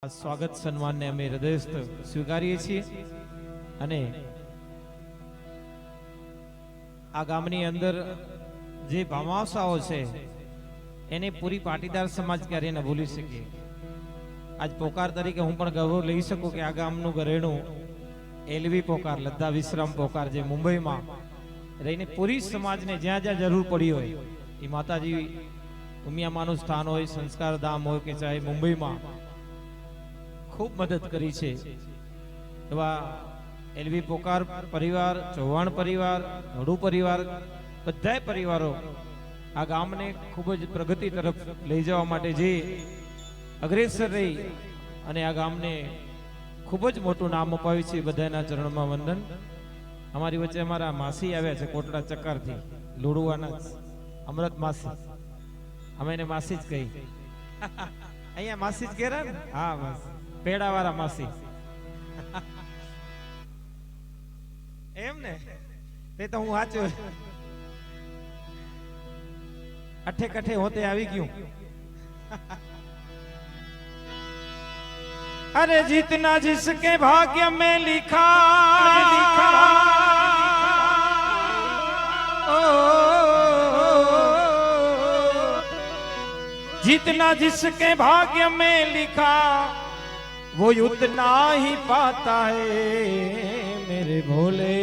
સ્વાગત સન્માનને અમે હૃદયસ્થ સ્વીકારીએ છીએ અને આ ગામની અંદર જે ભામાવસાઓ છે એને પૂરી પાટીદાર સમાજ ક્યારે ન ભૂલી શકે। આજ પોકાર તરીકે હું પણ ગૌરવ લઈ શકું કે આ ગામનું ઘરેણું એલવી પોકાર, લદ્દા વિશ્રામ પોકાર જે મુંબઈમાં રહીને પૂરી સમાજને જ્યાં જ્યાં જરૂર પડી હોય એ માતાજી ઉમિયામાનું સ્થાન હોય, સંસ્કાર ધામ હોય કે ચાહે મુંબઈમાં खूब मदद करी छे। एवा एलवी पोकार परिवार, चौहाण परिवार, धोड़ू परिवार बधाय परिवारों आ गामने खूब ज प्रगति तरफ लई जवा माटे जे अग्रेसर रही अने आ गामने खूब ज मोटुं नाम अपाव्युं छे। बधायना चरणमां वंदन। अमारी वच्चे अमारा मासी आव्या छे कोटड़ा चक्करथी, लोडुवाना अमृत मासी। अमे एने मासी ज कही अहींया मासी ज कहेरा ने? हाँ बस पेड़ा वाला मासी एम ने ते तो हूँ हाचो अठे कठे होते आवी क्यों। अरे जितना जिसके भाग्य में लिखा जितना जिसके भाग्य में लिखा वो उतना ही पाता है मेरे भोले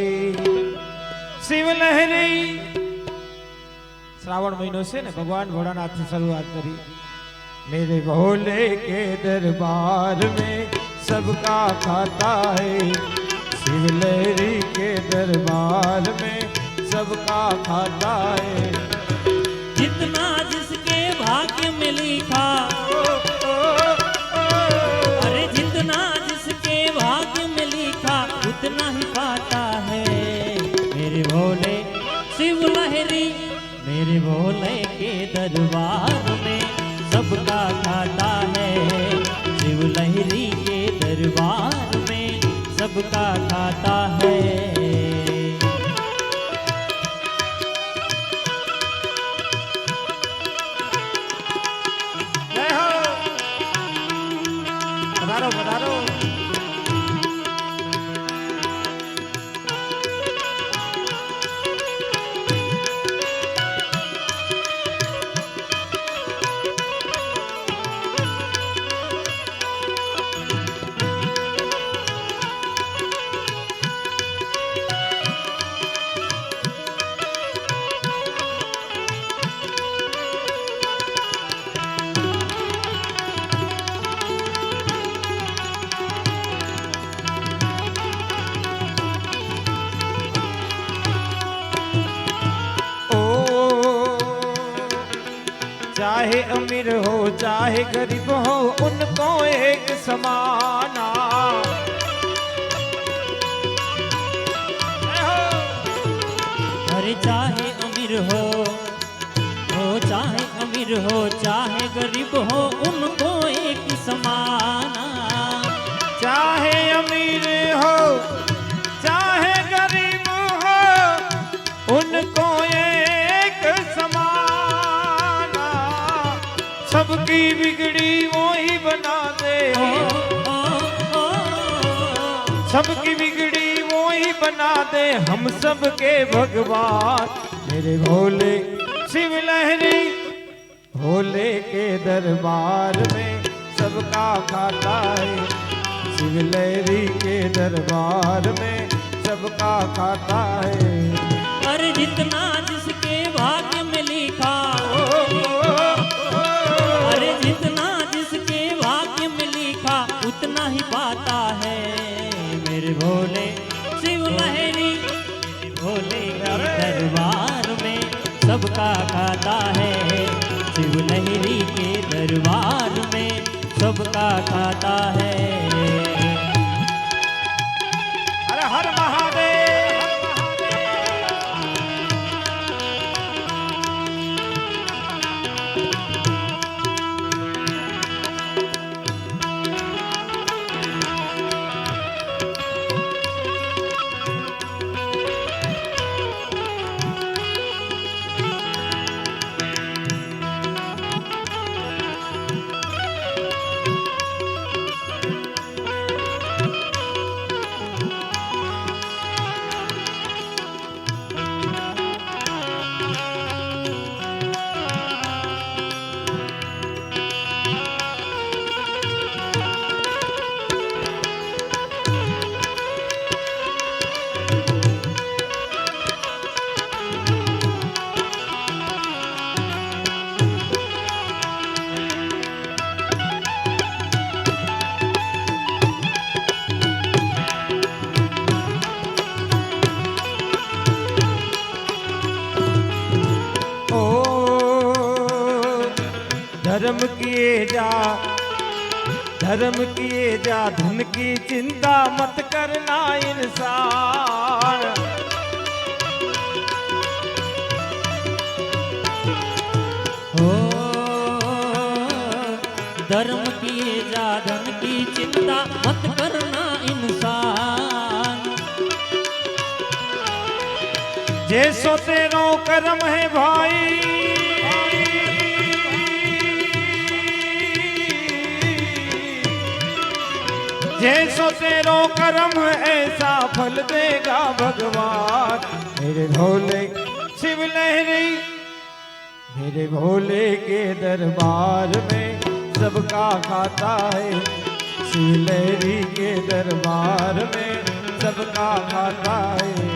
शिव लहरी। श्रावण महीनो से ने भगवान भोलानाथ से शुरुआत करी। मेरे भोले के दरबार में सबका खाता है, शिव लहरी के दरबार में सबका खाता है। जितना जिसके भाग्य में लिखा, उतना ही पाता है मेरे भोले शिव लहरी। मेरे भोले के दरबार में सबका खाता है, शिव लहरी के दरबार में सबका खाता है। जय हो, पधारो पधारो। चाहे अमीर हो चाहे गरीब हो उनको एक समाना। अरे चाहे अमीर हो चाहे अमीर हो चाहे गरीब हो उनको एक समाना। चाहे अमीर हो चाहे गरीब हो उनको एक समाना। सबकी बिगड़ी वो ही बना दे, सबकी बिगड़ी वो ही बना दे हम सबके भगवान। मेरे भोले शिव लहरी, भोले के दरबार में सबका खाता है, शिव लहरी के दरबार में सबका खाता है। अरे जितना जिसके भाग्य में लिखा, अरे जितना जिसके भाग्य में लिखा उतना ही पाता है मेरे भोले शिव लहरी। भोले के दरबार में सबका खाता है, शिव लहरी के दरबार में सबका खाता है। अरे हर महादेव। जा, धर्म किए जा, धन की चिंता मत करना इंसान। हो धर्म किए जा, धन की चिंता मत करना इंसान। जैसो तेरो कर्म है भाई, जैसो तेरो कर्म ऐसा फल देगा भगवान। मेरे भोले शिव लहरी, मेरे भोले के दरबार में सबका खाता है। शिव लहरी के दरबार में सबका खाता है।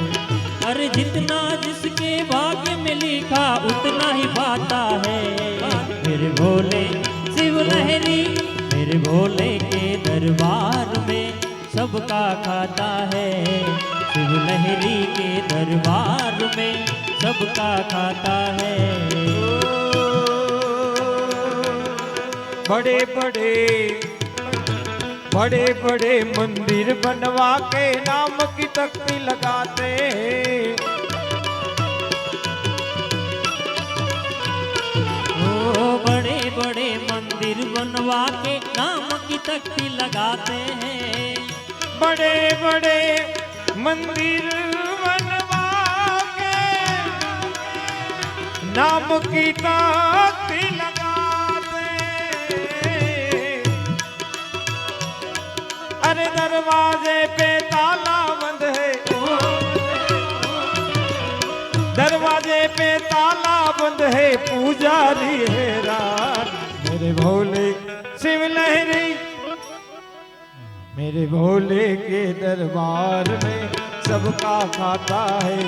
अरे जितना जिसके भाग्य में लिखा उतना ही पाता है। मेरे भोले शिव लहरी, मेरे भोले के दरबार में सबका खाता है। शिव लहरी के दरबार में सबका खाता है। बड़े बड़े बड़े बड़े मंदिर बनवा के नाम की तख्ती लगाते, बड़े बड़े मंदिर बनवा के नाम की तख्ती लगाते हैं। बड़े बड़े मंदिर बनवा के नाम की तख्ती लगाते। अरे दरवाजे पे ताला बंद है, दरवाजे पे ताला बंद है, पुजारी हैरान। मेरे भोले शिव लहरी, मेरे भोले के दरबार में सबका खाता है।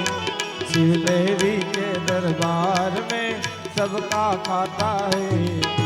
शिव लहरी के दरबार में सबका खाता है।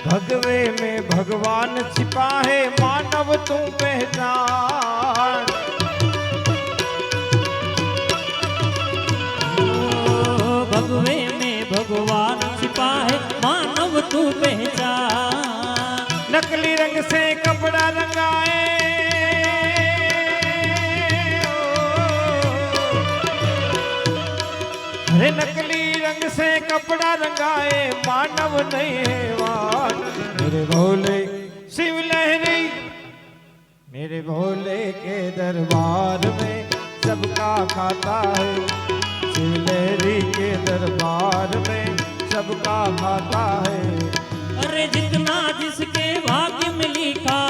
भगवे में भगवान छिपा है, मानव तू पहचान। भगवे में भगवान छिपा है, मानव तू पहचान। नकली रंग से कपड़ा रंगाए, अरे नकली रंग से कपड़ा रंगाए, मानव नहीं है वान। मेरे भोले शिव लहरी, मेरे भोले के दरबार में सबका खाता है। शिव लहरी के दरबार में सबका खाता है। अरे जितना जिसके भाग्य में लिखा,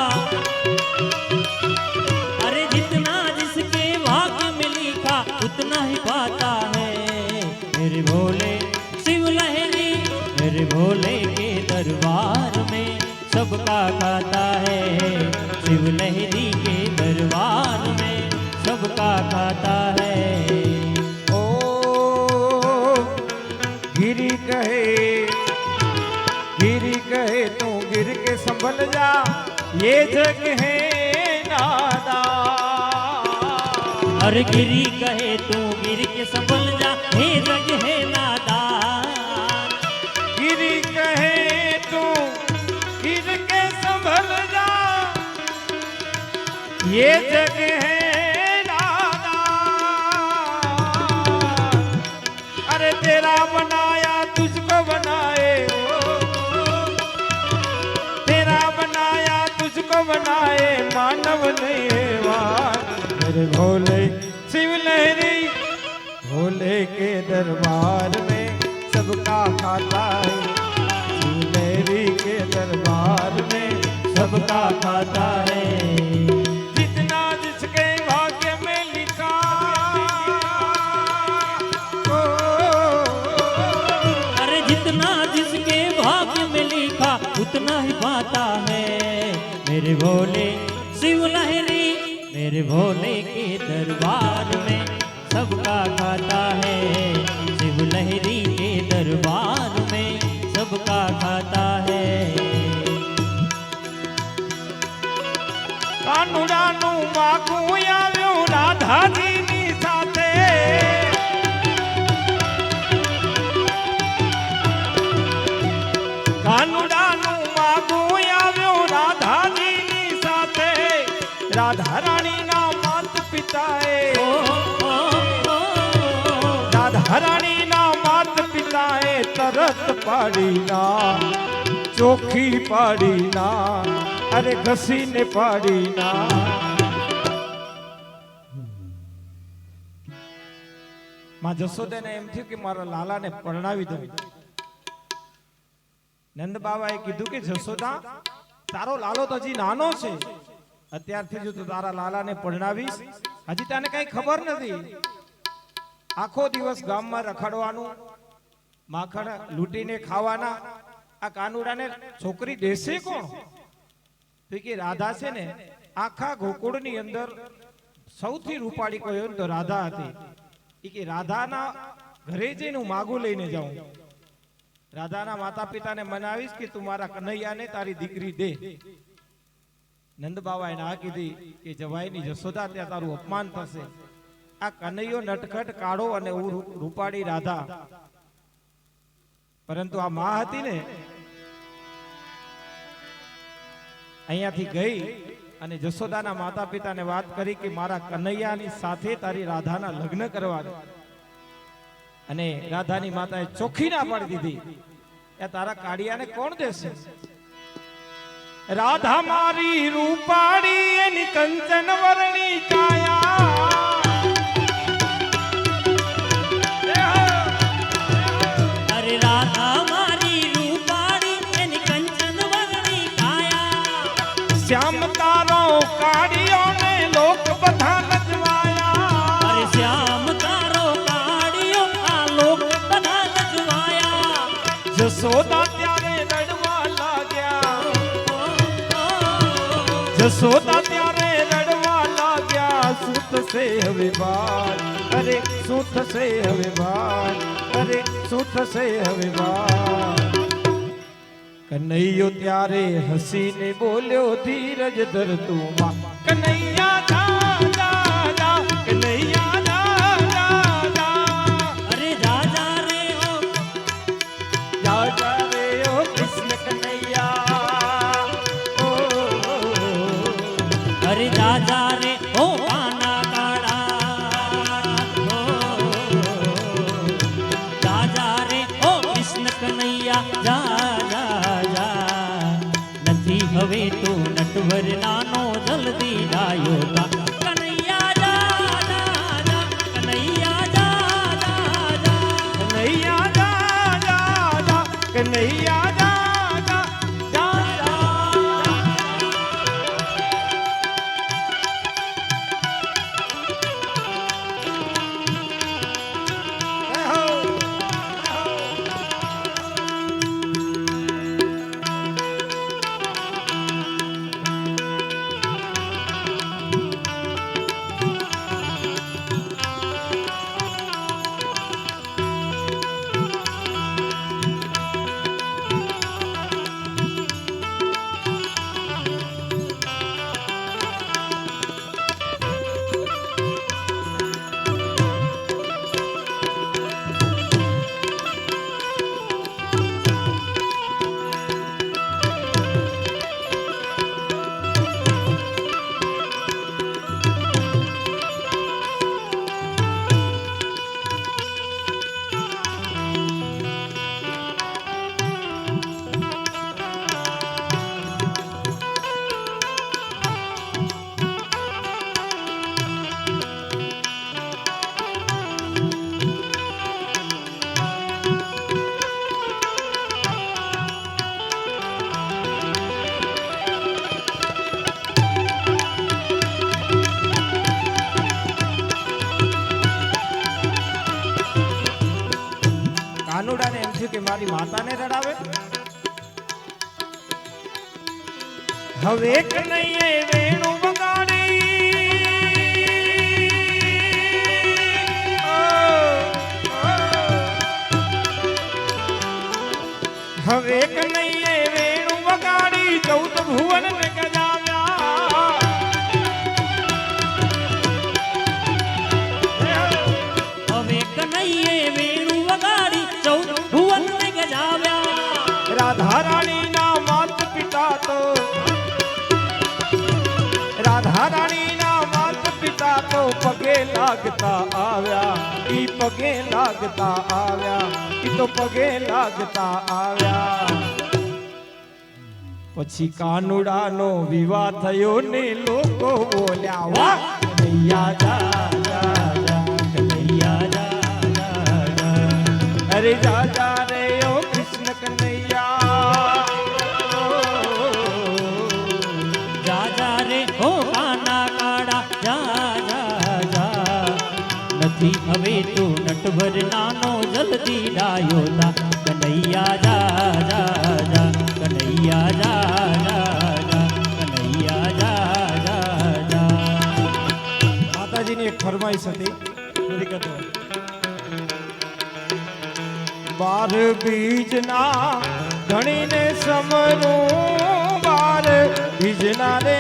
अरे जितना जिसके भाग्य में लिखा उतना ही पाता है। मेरे भोले शिव लहरी, मेरे भोले के दरबार में सबका खाता है। शिव लहरी के दरबार में सबका खाता है। ओ कहे तू गिर के संभल जा, ये जग है नादा। अरे गिरी कहे तू गिर के संभल जा, ये जग है नादान। गिरी कहे तू गिर के संभल जा, ये जग है नादा। अरे तेरा बनाया तुझको बनाए, तेरा बनाया तुझको बनाए, मानव नहीं है वान। मेरे भोले शिव लहरी, भोले के दरबार में सबका खाता है। शिव लहरी के दरबार में सबका खाता है। जितना जिसके भाग्य में लिखा, अरे जितना जिसके भाग्य में लिखा उतना ही पाता है। मेरे भोले शिव लहरी, मेरे भोले के दरबार में सबका खाता है। शिव लहरी के दरबार में सबका खाता है। કાનુડાનું માગું આવ્યું રાધાજીની સાથે, કાનુડાનું માગું આવ્યું રાધાજીની સાથે। રાધા રાણીના માત પિતાએ, રાધા રાણીના માત પિતાએ તરત પાડીના, ચોખી પાડીના, અરે ઘસીને પાડીના। માં જશોદાને એમ થયું કે મારા લાલાને પરણાવી દઉં। નંદ બાબાએ કીધું કે જશોદા, તારો લાલો તો હજી નાનો છે, અત્યારથી જો તું તારા લાલાને પરણાવીશ, હજી તને કઈ ખબર નથી। આખો દિવસ ગામમાં રખડવાનું, માખણ લૂંટીને ખાવાના, આ કાનુડાને છોકરી દેશે કોણ? તો કે રાધા છે ને, આખા ગોકુળની અંદર સૌથી રૂપાળી કોઈ હોય તો રાધા હતી। એ કે રાધાના ઘરે જઈને હું માગું લઈને જાઉં, રાધાના માતા પિતાને મનાવીશ કે તું મારા કનૈયાને તારી દીકરી દે। નંદ બાબાએ ના કીધી કે જવાઈની જશોદા, ત્યાં તારું અપમાન થશે। આ કનૈયો નટખટ કાળો અને રૂપાળી રાધા, પરંતુ આ માં હતી ને, અહીંયાથી ગઈ અને જશોદાના માતા પિતાને વાત કરી કે મારા કનૈયાની સાથે તારી રાધાના લગ્ન કરવાના। અને રાધાની માતાએ ચોખ્ખી ના પાડી દીધી, એ તારા કાળિયાને કોણ દેશે? રાધા મારી રૂપાળી એની કંચન વર્ણી કાયા, અરે રાધા મારી રૂપાળી એની કંચન વર્ણી કાયા। શ્યામ તારો કાળિયો ને લોક બધા નજવાયા, અરે શ્યામ તારો કાળિયો આ લોક બધા નજવાયા। જશોદા ત્યારે રડવા લાગ્યા, જશોદા ત્યારે રડવા લાગ્યા। શું થશે હવે બાર, અરે શું થશે હવે બાર, અરે શું થશે હવે બાર। કનૈયો ત્યારે હસીને બોલ્યો, ધીરજ ધર તું માં, કનૈયા જા જા જા, કનૈયા જા જા જા, અરે રાજા રે ઓ જા જા રે ઓ કૃષ્ણ કનૈયા, ઓ, અરે રાજા રે ઓ પાના કાળા, રાજા રે ઓ કૃષ્ણ કનૈયા જા જા જા। નથી હવે તો નટવર નાનો જલ્દી ડાયો તા, કનૈયા જા જા જા, કનૈયા જા જા જા। કનૈયા જા જા જા, કનૈયા જા જા જા જા। માતાને રડાવે. હવે કનૈયે વેણુ વગાડી, હવે કનૈયે વેણુ વગાડી 14 ભુવન ને ગજાવ્યા. હવે કનૈયે વેણુ વગાડી 14 ભુવન ને ગજાવ્યા. રાધા રાણી ના માત પિતા તો, રાધા રાણી ના માત પિતા તો પગે લાગતા આવ્યા. ઈ પગે લાગતા આવ્યા, ઈ તો પગે લાગતા આવ્યા. પછી કાનુડાનો વિવાહ થયો ને લોકો બોલ્યા, વાહ કનૈયા જા જા જા, કનૈયા જા જા જા. અરે જા જા રે ઓ કૃષ્ણ કનૈયા. જા જા રે ઓ કાના કાળા જા જા જા. નથી હવે તું નટવર નાનો જલ્દી ડાયો તા. કનૈયા જા જા જા, કનૈયા જા જા જા, કનૈયા જા જા જા. માતાજીની એક ફરમાઈશ હતી, પૂરી કરતો. 12 બીજના ધણીને સમરું, 12 બીજના રે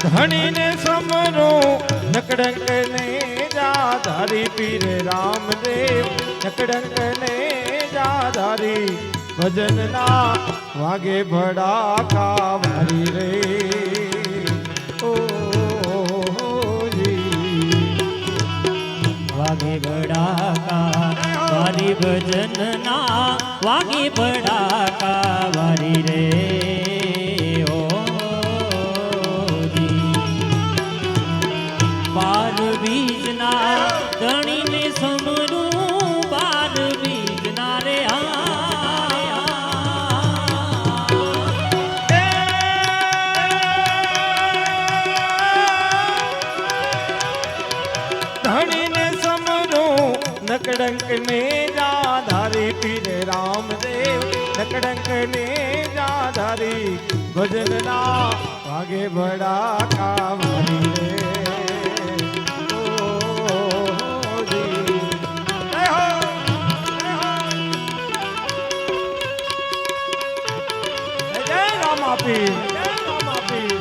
ધણીને સમરું, નકડંક ને જા ધારી પીર રામદેવ. નકડંક ને જા ધારી ભજન ના વાગે ભડાકા મારી રે. ઓ વાગે બડાકા વારી ભજન ના, વાગે બડાકા વારી રે. ઓ જી 12 બીજના ધણીને સમરું, 12 બીજના રે ધણીને સમરું, નકડંક ને જા ધારી પીર રામદેવ. નકડંક ને જા ધારી ભજન ના વાગે ભડાકા મારી રે. ઓ જી જય હો, જય હો. જય રામા પીર, જય રામા પીર.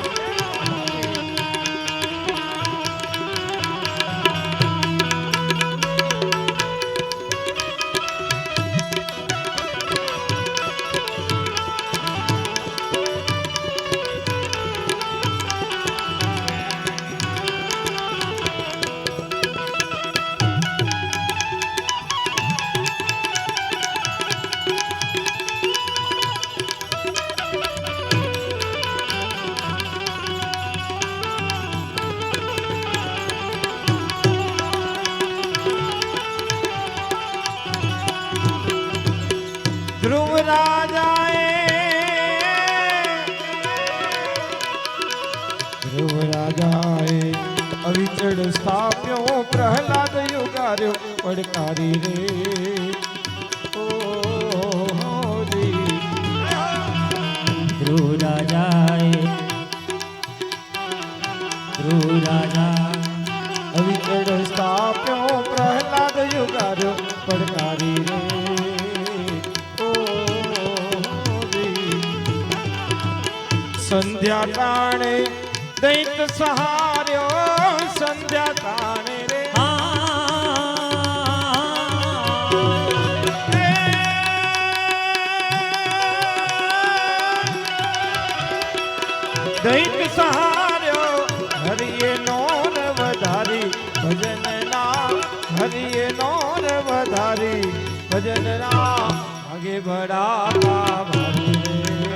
ધ્રુવ રાજાએ અવિચળ સ્થાપ્યો, પ્રહલાદ યુગાર્યો પડકારી રે. ઓ જી ધ્રુવ રાજા અવિચળ સ્થાપ્યો, પ્રહલાદ યુગાર્યો પડકારી રે. સંધ્યા ટાણે દૈત સહાર્યો, સંધ્યા ટાણે રે. દૈત સહાર્યો, હરિએ નોર વધારી ભજન ના. હરિએ નોર વધારી ભજન ના આગે ભડાકા ભારી રે.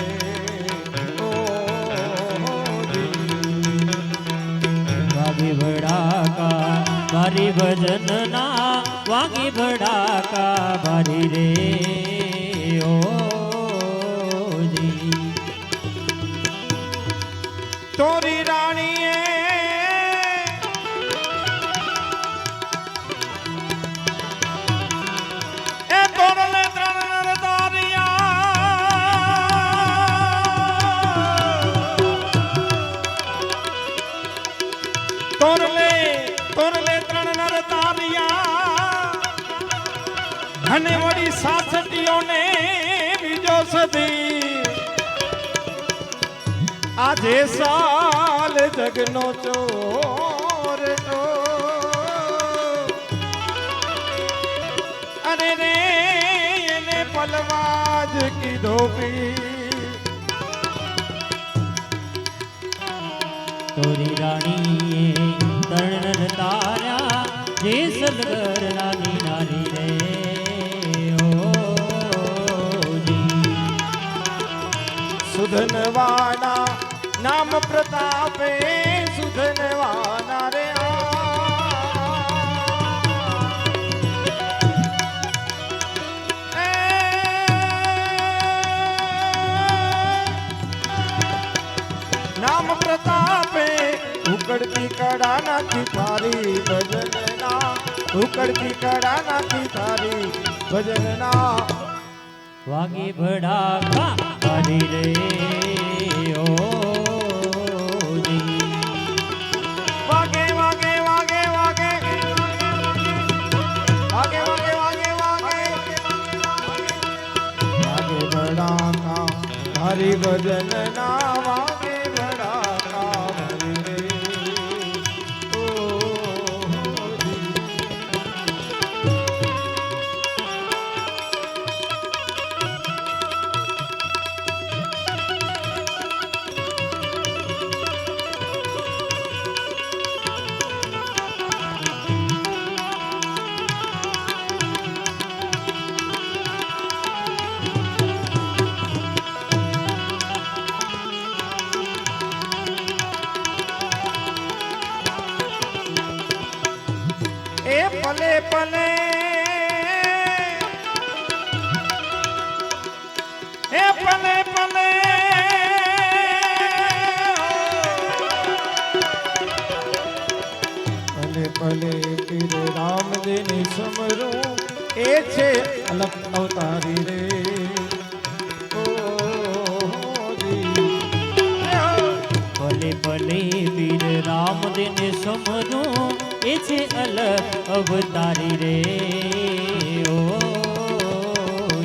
વાગે ભડાકા ભારી ભજન ના, વાગે ભડાકા ભારી રે. ઓ જી તોરી રાણીએ એ તોરલે ત્રણ તોરલે ત્રણ નર તારિયા અને વળી સાસટીઓને બીજો સદી આજે સાલ જગનો ચોર તો અરે રે એને પલવાજ કીધો પી તોરી રાણીએ તરણ તાર્યા જે સદગર નાની નાની રે સુધનવાના નામ પ્રતાપે સુધનવાના રે નામ પ્રતાપે ઉકળતી કડા નાખી તારી ભજનના ઉકળતી કડા નાખી તારી ભજનના વાગે ભડાકા કાઢી રે ઓ જી વાગે વાગે વાગે વાગે વાગે વાગે વાગે વાગે ભડાકા તારી ભજનના વાગે ભડાકા ભરી રે ઓ જી એ પલે પલે એ પલે પલે પલે પલે પીર રામદેની સમરું એ છે અલગ અવતારી રે ઓ જી ભલે ભલે વીર રામદેન સમરું એ છે અલ અવતારી રે ઓ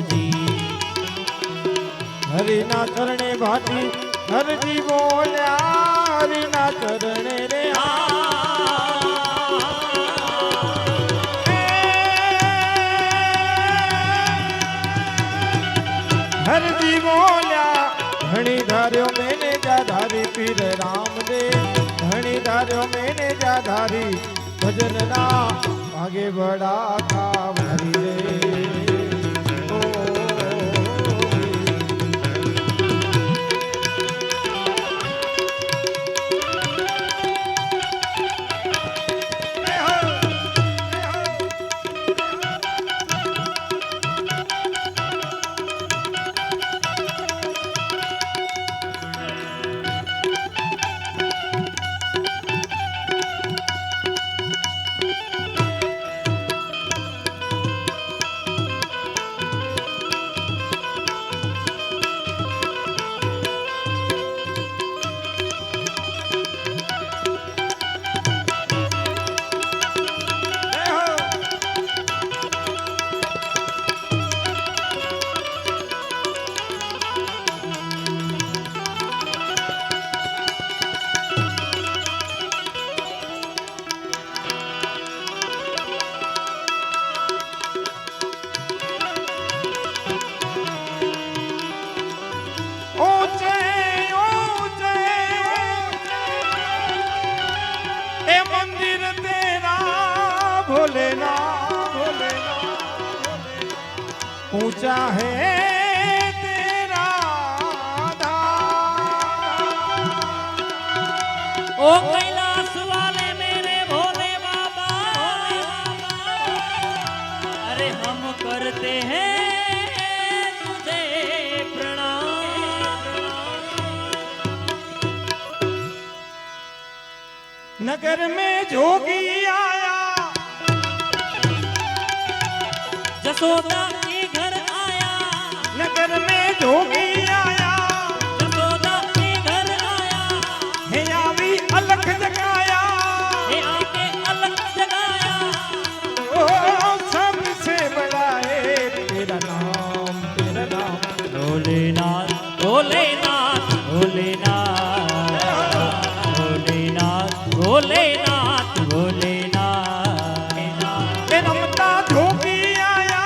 જી હરિના ચરણે ભાટી હરજી બોલ્યા હરિના ચરણે રે હરજી બોલ્યા ધણી ધાર્યો મેને જાધારી પીર રામદેવ ધણી ધાર્યો મેને જાધારી ભજનના ભાગે ભડાકા ભરી રે ઓ ऊंचा है तेरा ओ कैलाश वाले मेरे भोले बाबा अरे हम करते हैं तुझे प्रणाम नगर में जोगी आया, जसोदा के घर आया, नगर में जोगी आया, जसोदा के घर आया, हे आवी अलख जगाया, हे आके अलग जगाया, ओ सबसे बड़ा है तेरा नाम, तेरा नाम। भोलेनाथ भोलेनाथ भोलेनाथ भोलेनाथ भोलेनाथ भोलेनाथ। हे रमता जोगी आया,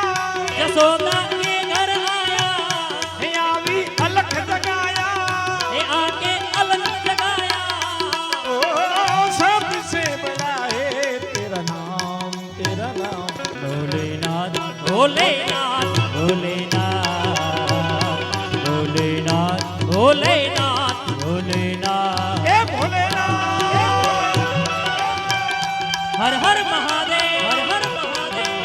जसोदा के घर आया, हे आवी अलख जगाया, हे आके अलग जगाया, ओ सबसे बड़ा है तेरा नाम, तेरा नाम। भोलेनाथ भोलेनाथ भोलेनाथ भोलेनाथ भोलेनाथ भोलेनाथ। हे भोलेनाथ, हर हर महादेव, हर हर महादेव।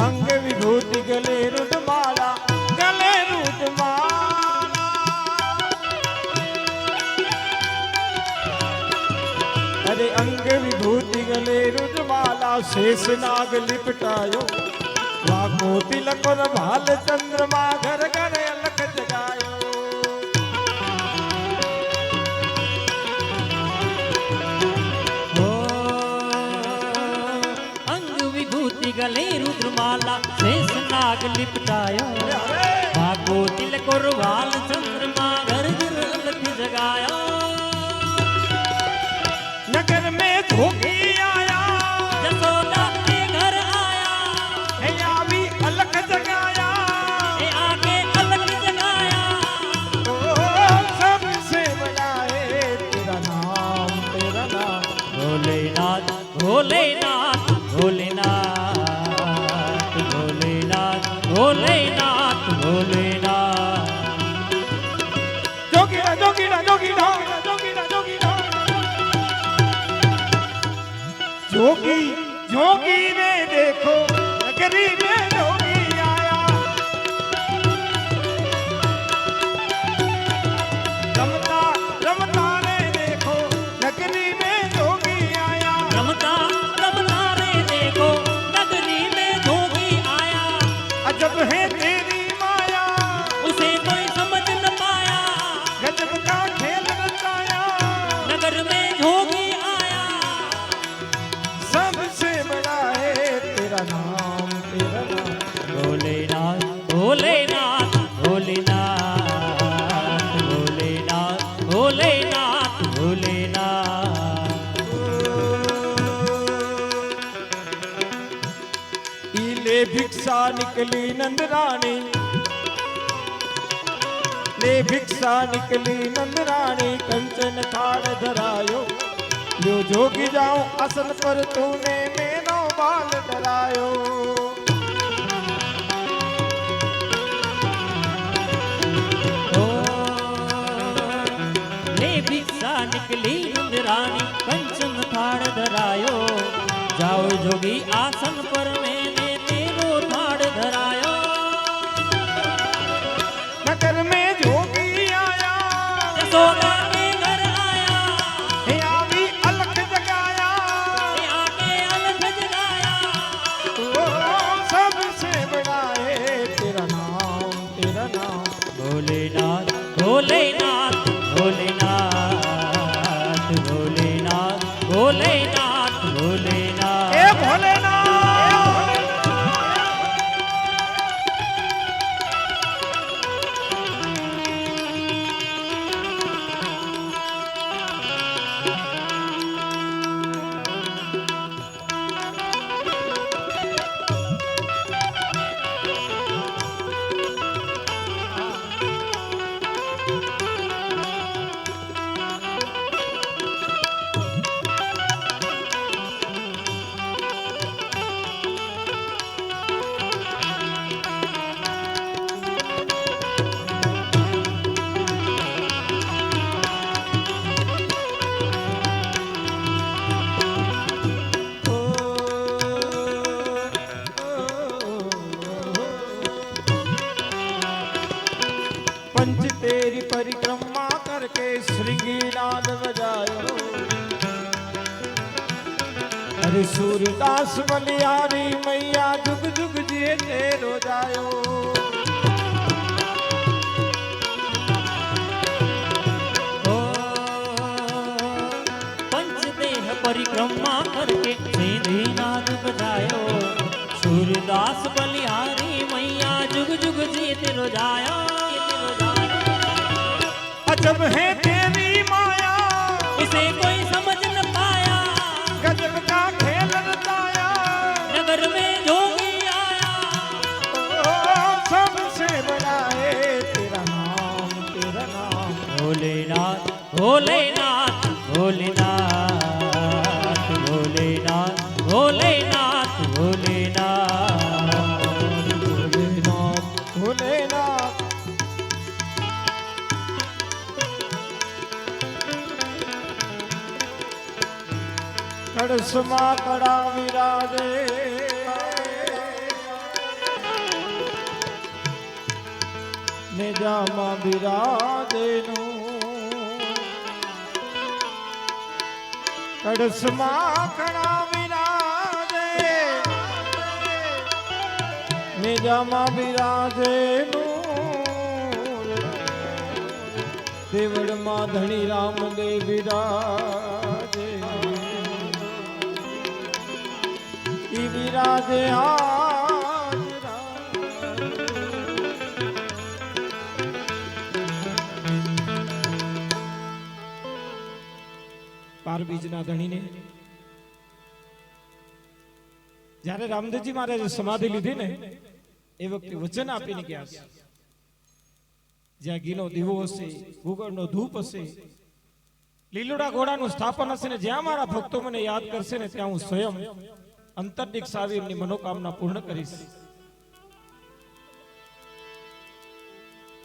अंग विभूति गले रुद्रमाला, गले रुद्रमाला। अरे अंग विभूति गले रुद्रमाला, शेष नाग लिपटायो, वाको तिलक और भाल चंद्रमा, घर घर अलख जगायो। अंग विभूति गले रुद्रमाला, शेष नाग लिपटायो, भागो तिलक और वाल चंद्रमा, घर घर अलख जगायो। नगर में जोगी आया, जसोदा के घर आया, है आवी अलख जगाया, हे आके अलग जगाया, ओ सबसे बड़ा है तेरा नाम, तेरा नाम। भोलेनाथ भोलेनाथ भोलेनाथ भोलेनाथ भोलेनाथ भोलेनाथ। जोगीरा जोगीरा जोगीरा जोगीरा जोगीरा, जोगी जोगी ने देखो नगरी में जोगी आया, रमता रमता ने देखो नगरी में जोगी आया, रमता रमता रे देखो नगरी में जोगी आया, अजब है तेरी माया, उसे कोई समझ न पाया, गजब का खेल रचाया, नगर में जोगी आया। सबसे बड़ा है तेरा नाम, तेरा नाम। भोलेनाथ भोलेनाथ भोलेनाथ भोलेनाथ भोलेनाथ भोलेनाथ। ले भिक्षा निकली नंदरानी, ले भिक्षा निकली नंदरानी, कंचन थाड़ धरायो, जो जोगी जाऊं असन पर तूने मेनो बाल डरायो। ले भिक्षा निकली इंद्राणी, कंचन थाड़ धरायो, जाओ जोगी आसन पर मैंने तेरो थाड़ धरायो। नगर में जोगी आया, जसोदा के घर आया, हे आवी अलख जगाया, हे आके अलग जगाया, ओ सबसे बड़ा है तेरा नाम, तेरा नाम। भोलेनाथ भोलेनाथ भोलेनाथ भोलेनाथ भोलेनाथ भोलेनाथ। ए भोलेनाथ, पंच तेरी परिक्रमा करके श्रृंगीनाद बजायो। अरे सूरदास बलियारी मैया जुग जुग जिए तेरो जायो। पंचदेह परिक्रमा करके श्रृंगीनाद बजायो। सूरदास बलिहारी मैया जुग जुग जिए तेरो जायो। अजब है तेरी माया इसे कोई समझ न पाया। गजब का खेल रचाया नगर में जोगी आया। सबसे बनाए तेरा नाम भोलेनाथ भोलेनाथ भोलेनाथ भोलेनाथ भोलेनाथ भोलेनाथ भोलेनाथ भोलेनाथ। कड़समा कड़ा विराजे नेजामा विराजे नु। कड़समा कड़ा विराजे नेजामा विराजे नु। देवड़ मां धनी राम दे विराजे विराजे आज પાર બીજના ધણીને જ્યારે રામદેવજી મહારાજે સમાધિ લીધી ને એ વખતે વચન આપીને ગયા છે જ્યાં ઘીનો દીવો હશે ગુગળનો ધૂપ હશે લીલોડા ઘોડાનું સ્થાપન હશે ને જ્યાં મારા ભક્તો મને યાદ કરશે ને ત્યાં હું સ્વયં અંતર્દિક્ષ આવી એમની મનોકામના પૂર્ણ કરીશ.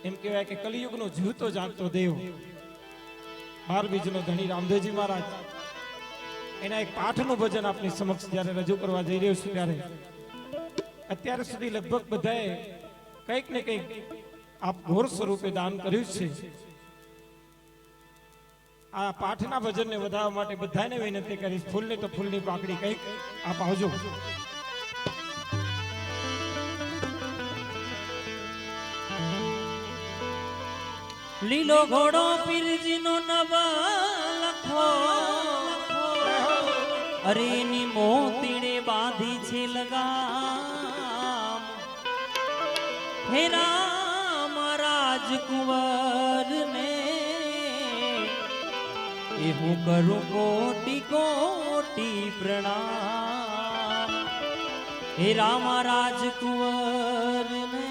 એમ કહેવાય કે કલિયુગનો જીવતો જાગતો દેવ બાર બીજનો ધણી રામદેવજી મહારાજ એના એક પાઠનું ભજન આપની સમક્ષ જ્યારે રજૂ કરવા જઈ રહ્યો છું ત્યારે અત્યાર સુધી લગભગ બધાએ કંઈક ને કંઈક આપ ઘોર સ્વરૂપે દાન કર્યું છે. આ પાઠના ભજનને વધારવા માટે બધાને વિનંતી કરીશ ફૂલની તો ફૂલની પાકડી કંઈક આપ આવજો. લીલો ઘોડો પીરજીનો નવા લખો અરે ની મોતીડે બાંધી છે લગામ. હે રામ રાજકુંવર ને એ હું કરું કોટી કોટી પ્રણામ. હે રામ રાજકુંવર ને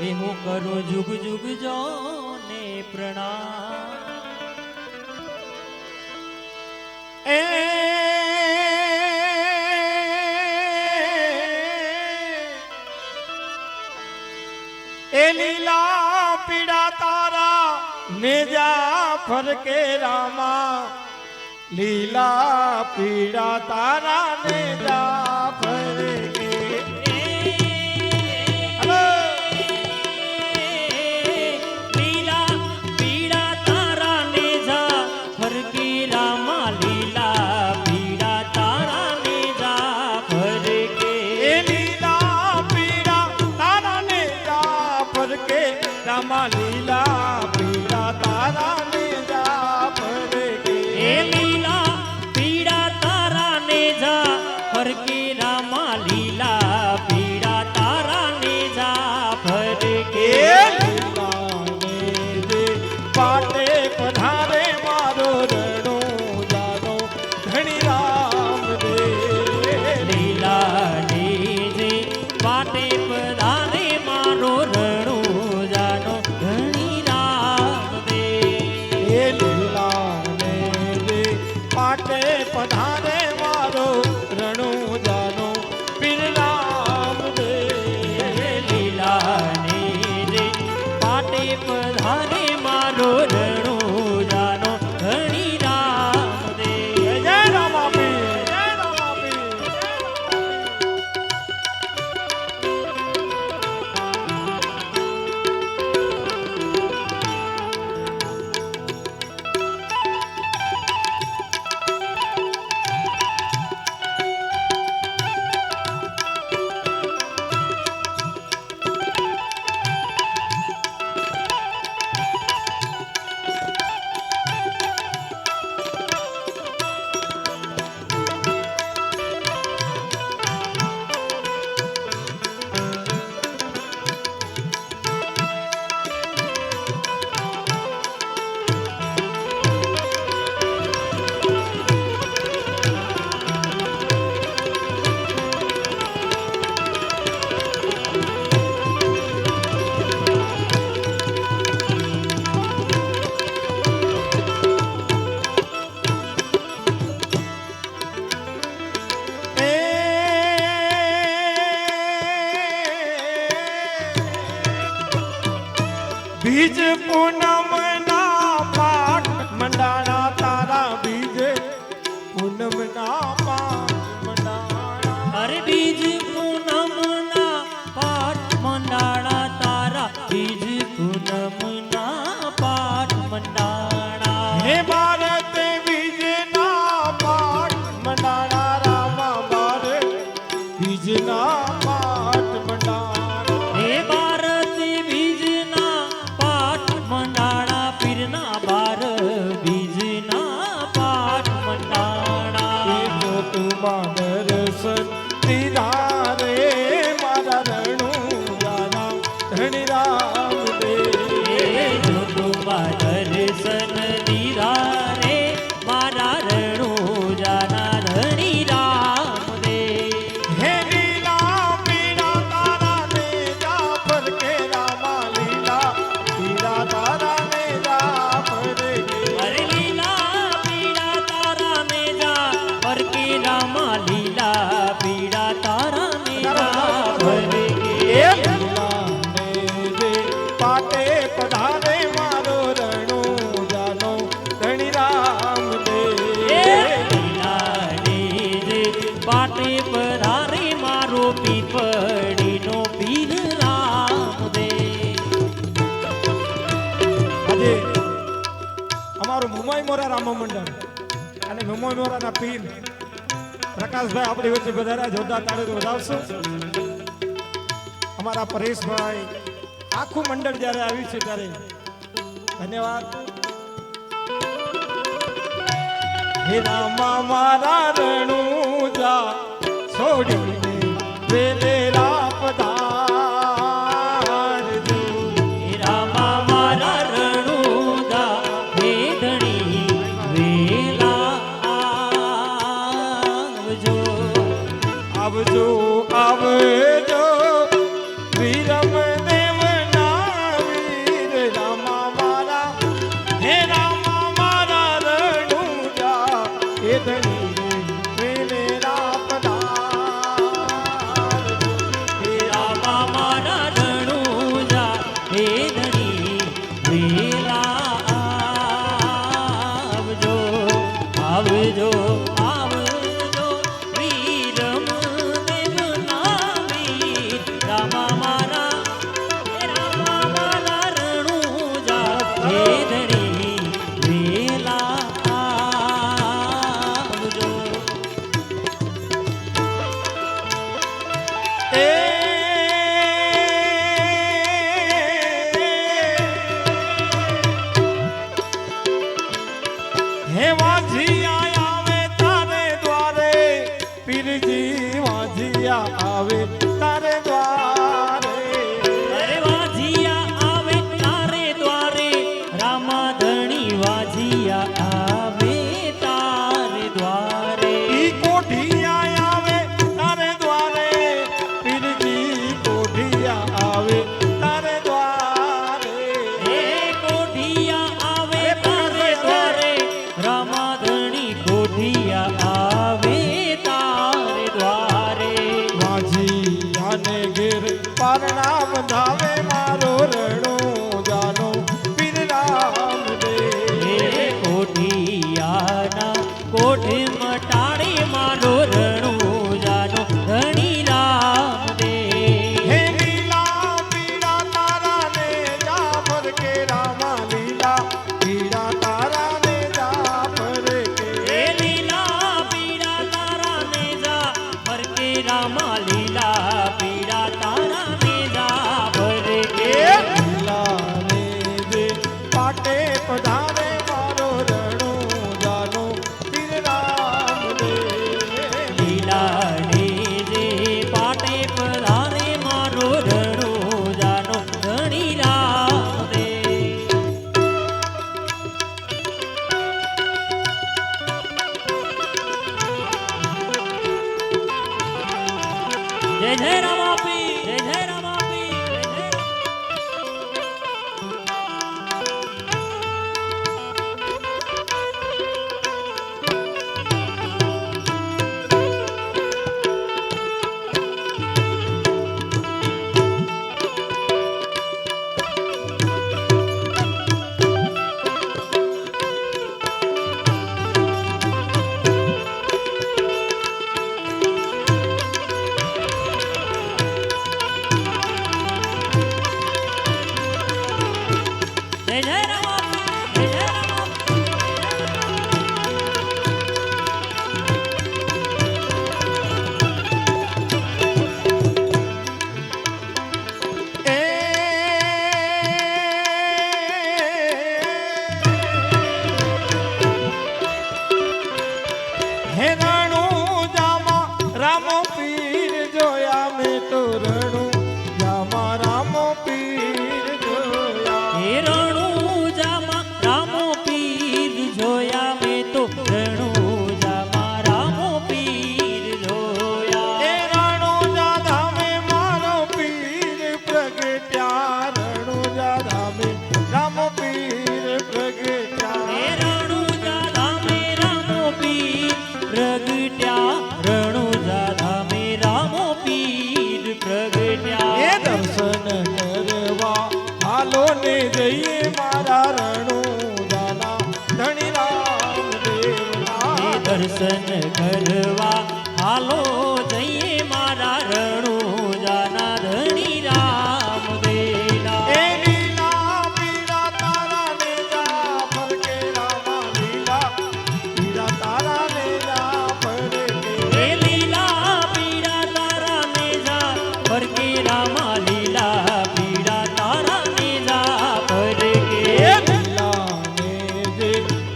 એ હું કરું જુગ જુગ જોને પ્રણામ. એ લીલા પીડા તારા નેજા ફરકે રામા લીલા પીડા તારા નેજા ફરકે. લીલા પીડા તારા નેજા ફરકે રામા લીલા પીડા તારા નેજા ફરકે. એ લીલા પીડા તારા નેજા ફરકે રામા લીલા પીડા તારા નેજા ફરકે. એ લીલા પીડા તારા નેજા ફરકે રામા લીલા પીડા તારા નેજા ફરકે. પાટે પધારે મારો રણો જાનો ધણી રામ દે. લીલા નેજે પાટે પધારે મારો રણો જાનો ધણી રામ દે. બીજ પૂનમના પાઠ મંડાણા તારા બીજ પૂનમના પાઠ મંડાણા અરે બીજ પૂનમના પાઠ મંડાણા તારા બીજ પૂનમના પાઠ મંડાણા હે ભારત બીજના પાઠ મંડાણા રામા ભારત બીજના પાઠ મંડાણા હે ભારત બીજના પાઠ મંડાણા પીરના બાર બીજના પાઠ મંડાણા જો તુમાં દર્શન દીધા રે મારા રણુજાના ધણી રામ દેવ જો તુમા દર્શન દીધા રે મારા રણુજાના ધણી રામદેવ હે લીલા પીડા તારા ને જાફર કે રામા લીલા પીડા તારા ને જાફર કે અરે લીલા પીડા તારા ને જા પર કે રામા લીલા પીડા તારા ને જા પર કે લીલા ને જે પાટે પધારે મારો રણુજાનો ધણી રામ દેવ પાટે પધારે મારો પીપળીનો પીર રામદેવ આજે અમારું મુંબઈ મોરા રામ મંડળ અને મુંબઈ મોરાના પીર પ્રકાશભાઈ આપણી વચ્ચે વધારે જોરદાર તાળીઓ વધાવશો અમારા પરેશભાઈ આખું મંડળ જ્યારે આવ્યું છે ત્યારે ધન્યવાદ હે રામા મારા રણુજા છોડીને વેલેલા પધારજો હે રામા મારા રણુજા હે ધણી વેલા આવજો આવજો આવજો વીરમ દેવના વીર રામા મારા હે રામા મારા રણુજા હે ધણી વેલેલા પધારજો હે રામા મારા રણુજા હે ધણી વેલા આવજો આવજો આવજો વીરમ દેવના વીર રામા મારા હે રામા મારા રણુજા હે ધણી વેલા આવજો એ હે વાંઝિયા આવે તારે દ્વારે પીરજી વાંઝિયા આવે તારે દ્વારે અરે વાજિયા આવે તારે દ્વારે રામા ધણી વાજિયા આવે તારે દ્વારે ઈ કોઠિયા આવે તારે દ્વારે પીરજી કોઠિયા આવે તારે દ્વારે હે કોઠિયા આવે તારે દ્વારે રામા ધણી કોઠિયા આવે તારે દ્વારે વાંઝિયાને ઘેર પારણા બંધાવે મારો રણુજાનો પીર રામ દેવ હે કોઠિયાના કોઠે મટાડે મારો રણુજાનો ધણી રામદેવ હે લીલા પીડા તારા ને જાફર કે રામા લીલા પીડા તારા ને જાફર કે હે લીલા પીડા તારા ને જા પર કે રામા લીલા પીડા તારા ને જા પર કે લીલા ને જે પાટે પધારે મારો રણુજાનો પીર રામ દેવ લીલા ને જે પાટે પધારે મારો રણુજાનો ધણી રામદેવ જય જય રામાપી જય જય રામાપી જય જય દર્શન કરવા હાલો જઈએ મારા રણુજાના ધણી રામદેલા. એ લીલા પીળા તારા ને જા ફરકે રામા લીલા પીળા તારા ને જા ફરકે એ લીલા પીળા તારા નેજા ફરકે રામા લીલા પીળા તારા નેજા ફરકે. લીલા ને જે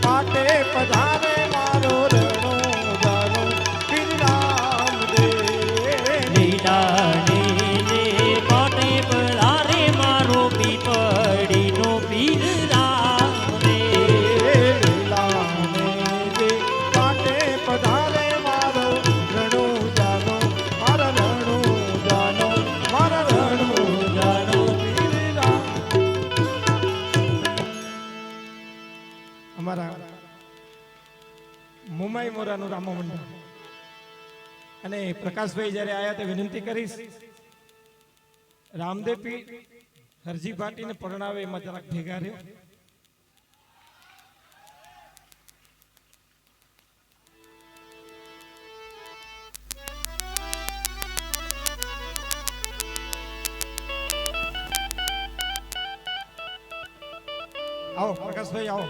પાટે પધારે મારો રણો જાનો પીર રામદેવ. લીલા ને જે પાટે પધારે મારો પીપળીનો પીર રામદેવ. લીલા ને જે પાટે પધારે મારો રણો જાનો મારા રણો જાનો મારા રણો જાનો પીર રામ. અમારા મુંબઈ મોરાનું રામા મંડળ અને પ્રકાશભાઈ જ્યારે આયા તે વિનંતી કરીશ રામદેવ પીર હરજી ભાટીને પરણાવે એમાં જરાક ભેગા રહ્યો. આવો પ્રકાશભાઈ આવો.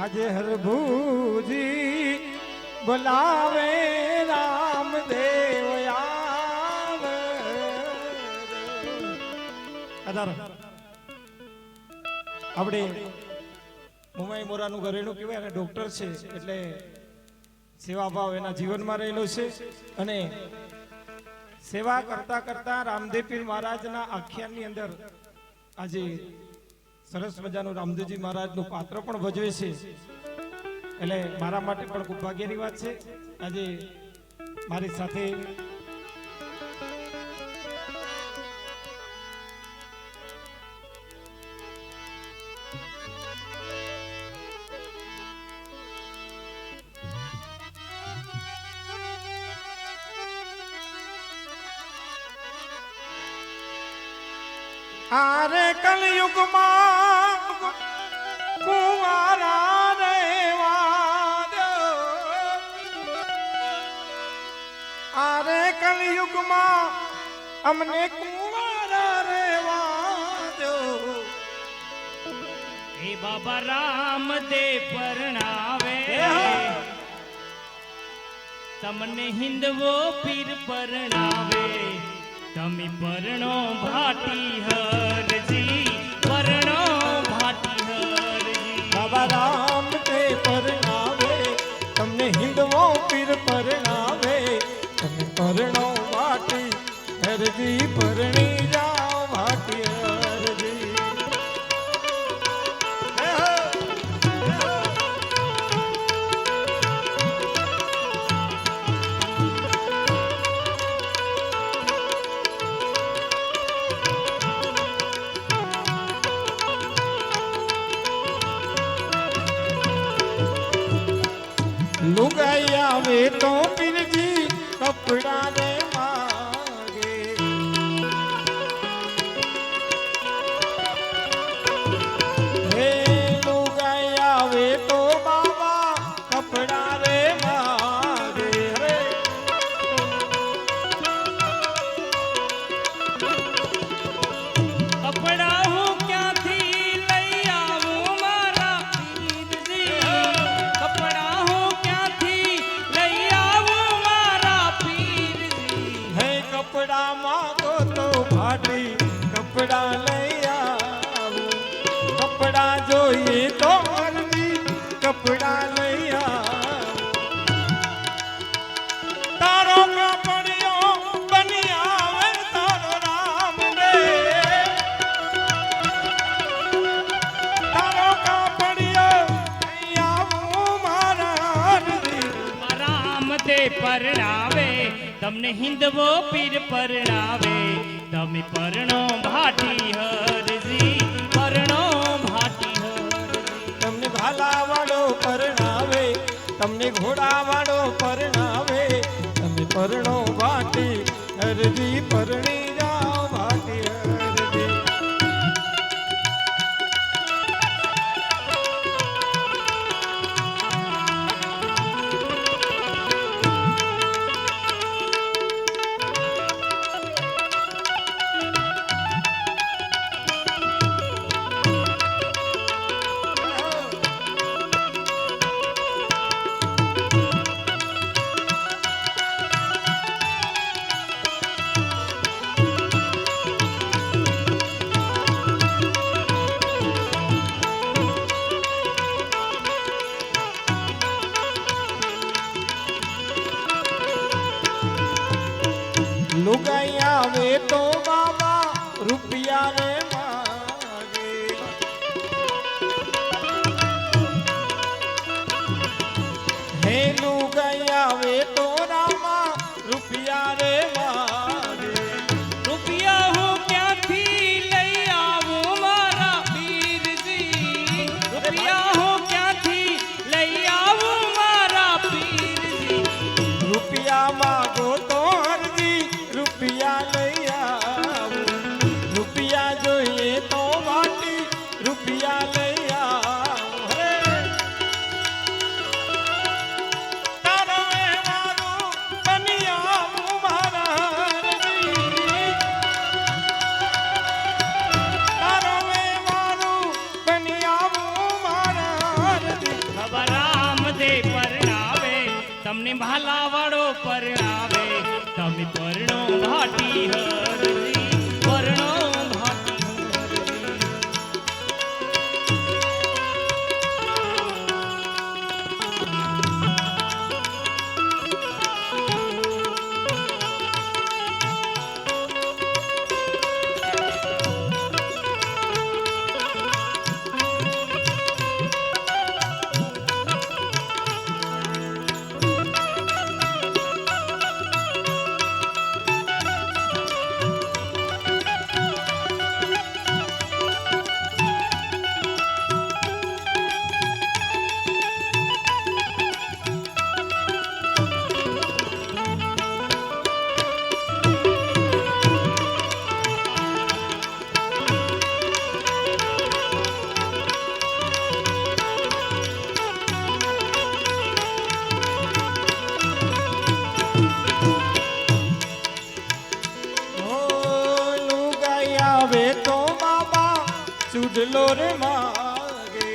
આજે હરભુજી બોલાવે રામદેવ આવે. આપણે મુંબઈ મોરાનું ઘરેણું કહેવાય અને ડોક્ટર છે એટલે સેવાભાવ એના જીવનમાં રહેલો છે અને સેવા કરતા કરતા રામદેવ પીર મહારાજના આખ્યાનની અંદર આજે સરસ મજાનું રામદેવજી મહારાજનું પાત્ર પણ ભજવે છે એટલે મારા માટે પણ ખૂબ ભાગ્યની વાત છે. આજે મારી સાથે આરે કલયુગમાં કુંવારા રહેવા દો. આરે કલયુગમાં અમને કુંવારા રહેવા દો. એ બાબા રામદેવ પરણાવે તમને હિંદવો પીર પરણાવે. તમે પરણો ભાટી હરજી પરણો ભાટી હરજી. બાબા રામ તે પરણાવે તમને હિંદવો પીર પરણાવે. તમે પરણો વાટી હરજી પરણી જાઓ વાટી હરજી. લુગાઈ આવે તો પીરજી કપડા ને માગે. હે લુગાઈ આવે તો બાબા કપડા રે માગે. રે કપડા હું ક્યાંથી લઈ આવું મારા પીરજી. કપડા હું ક્યાંથી લઈ આવું મારા પીરજી. હે કપડા માંગો તો ભાટી કપડા લઈ આવું. કપડા જોઈએ તો હરજી કપડા લઈ આવું. તારો કપડિયો બની આવે તારો રામદેવ. તારો કપડિયો લઈ આવું મારા હરજી. રામદેવ પરણાવે તમને હિંદવો પીર પરણાવે. તમે પરણો ભાટી હરજી પરણો ભાટી હરજી. તમને ભાલા વાળો પરણાવે તમને ઘોડા વાળો પરણાવે. તમે પરણો વાટી પરણી જાઓ ભાટી હરજી લુગાઈ આવે તો બાબા રૂપિયા રે માગે હે લુગાઈ આવે તો રામા રૂપિયા રે માગે રૂપિયા હું ક્યાંથી લઈ આવું મારા પીરજી રૂપિયા હું ક્યાંથી લઈ આવું મારા પીરજી રૂપિયા માગો તો હરજી રૂપિયા લઈ આવું રૂપિયા જોઈએ તો વાટી રૂપિયા લઈ આવું હે તારો એ મારું બની આવું મારા હરજી તારો એ મારું બની આવું મારા હરજી ખબર રામદે પરણાવે તમને ભાલા વાળો પરણાવે તમે પરણો ભાટી હરજી પરણો ભાટી હરજી આવે તો બાબા ચૂડલો રે માગે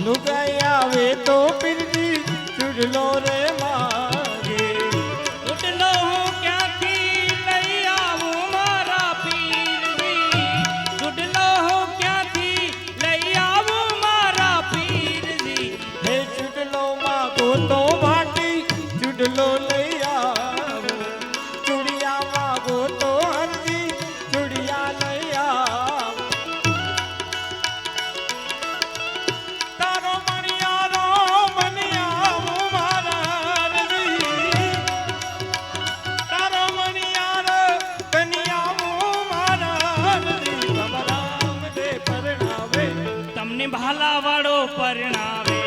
લુગાઈ આવે તો પીરજી ચૂડલો રે માગે ઉડલો હું ક્યાંથી લઈ આવું મારા પીરજી ઉડલો હું ક્યાંથી લઈ આવું મારા પીરજી હે ચૂડલો માગો તો વાટી ચૂડલો લઈ આવો ચૂડિયા માગો તો હરજી ચૂડિયા લઈ આવો તારો મણિયારો મણિયાવો મારા હરજી તારો મણિયારો કનિયાવો મારા હરજી બાબા રામ દે પરણાવે તમને ભાલા વાળો પરણાવે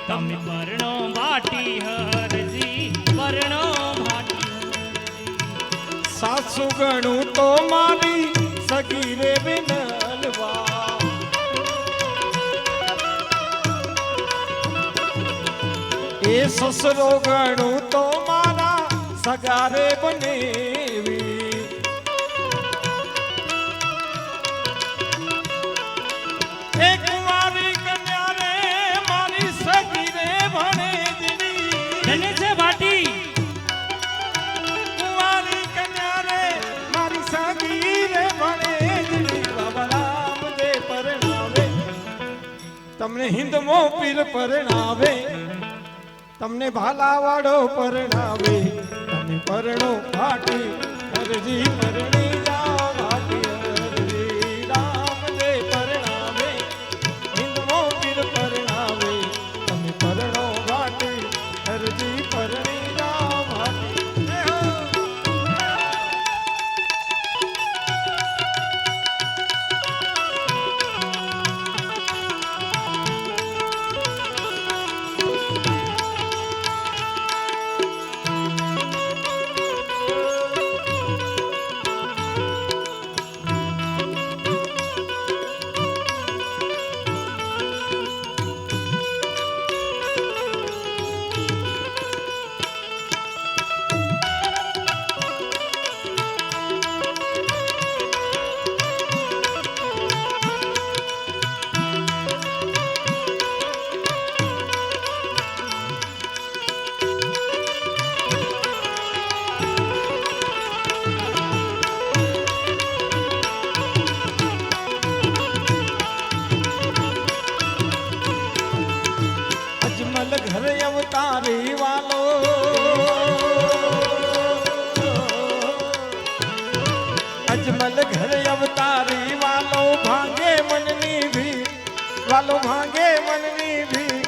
તમે પરણો ભાટી હરજી પરણો ભાટી હરજી સાસુ ગણું તો મારી સગી રે બિનલવા એ સસરો ગણું તો મારા સગારે બનેવી એ કુંવારી કન્યા રે મારી સગી રે ભણે દીદી ધન્ય છે ભાટી કુંવારી કન્યા રે મારી સગી રે ભણે દીદી બાબા રામ દે પરણાવે તમને હિંદમો પીર પરણાવે તમને ભાલાવાડો પરણાવે તમે પરણો ભાટી હરજી પરણી જાઓ ભાટી હરજી રામ દે પરણાવે હિંદમો પીર પરણાવે તમે પરણો ભાટી હરજી પરણી જાઓ ભાટી જય હો. અજમલ ઘર અવતારી વાલો ભાંગે મનની ભી વાલો ભાંગે મનની ભી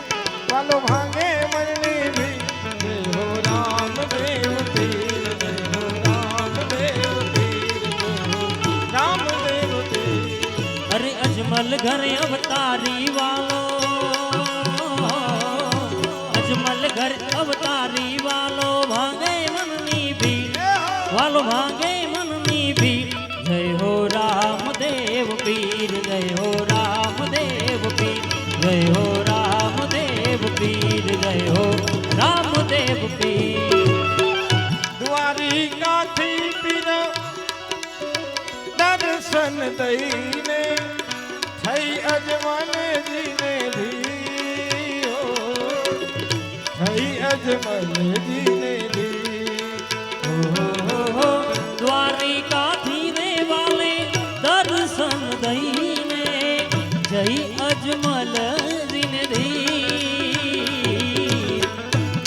વાલો ભાંગે મનની ભી જય હો રામદેવ પીર જય હો રામદેવ પીર જય હો રામદેવ પીર અરે અજમલ ઘર અવતારી વાલો અજમલ ઘર અવતારી વાલો ભાંગે મનની ભીડ વાલો ભાંગે મનની ભીડ જય હો રામદેવ પીર જય હો રામદેવ પીર જય હો રામદેવ પીર જય હો રામદેવ પીર દ્વારિકાથી પીર દર્શન દઈને થઈ અજમલજીને ધી થઈ અજમલજીને ધી દ્વારિકાથી રે વાલે દર્શન દઈને જય અજમલ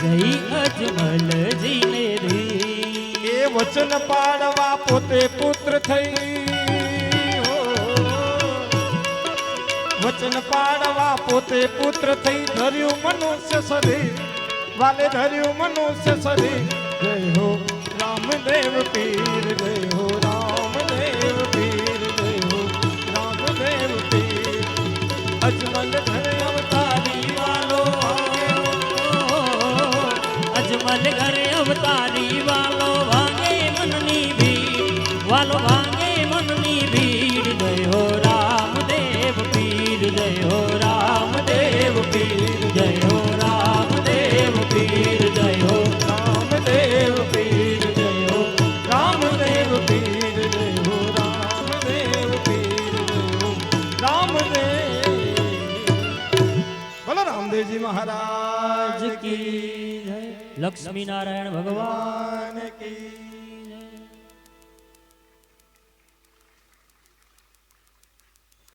જય અજમલ જીને એ વચન પાડવા પોતે પુત્ર થઈ વચન પાડવા પોતે પુત્ર થઈ ધર્યું મનુષ્ય શરીર વાલે ધર્યું મનુષ્ય શરીર જય હો રામદેવ પીર જય હો રામદેવ પીર જય હો રામદેવ પીર અજમલ ઘર અવતારી વાલો અજમલ ઘર અવતારી વાલો ભાંગે મનની ભીડ વાલો ભાંગે મનની ભીડ જય હો રામદેવ પીર જય હો રામદેવ પીર જય હો રામદેવ પીર જય હો રામદેવ પીર જય હો રામદેવ પીર જય હો રામદેવ પીર જય હો રામદેવ બોલો રામદેવજી મહારાજ કી જય લક્ષ્મી નારાયણ ભગવાન ભગવાન કી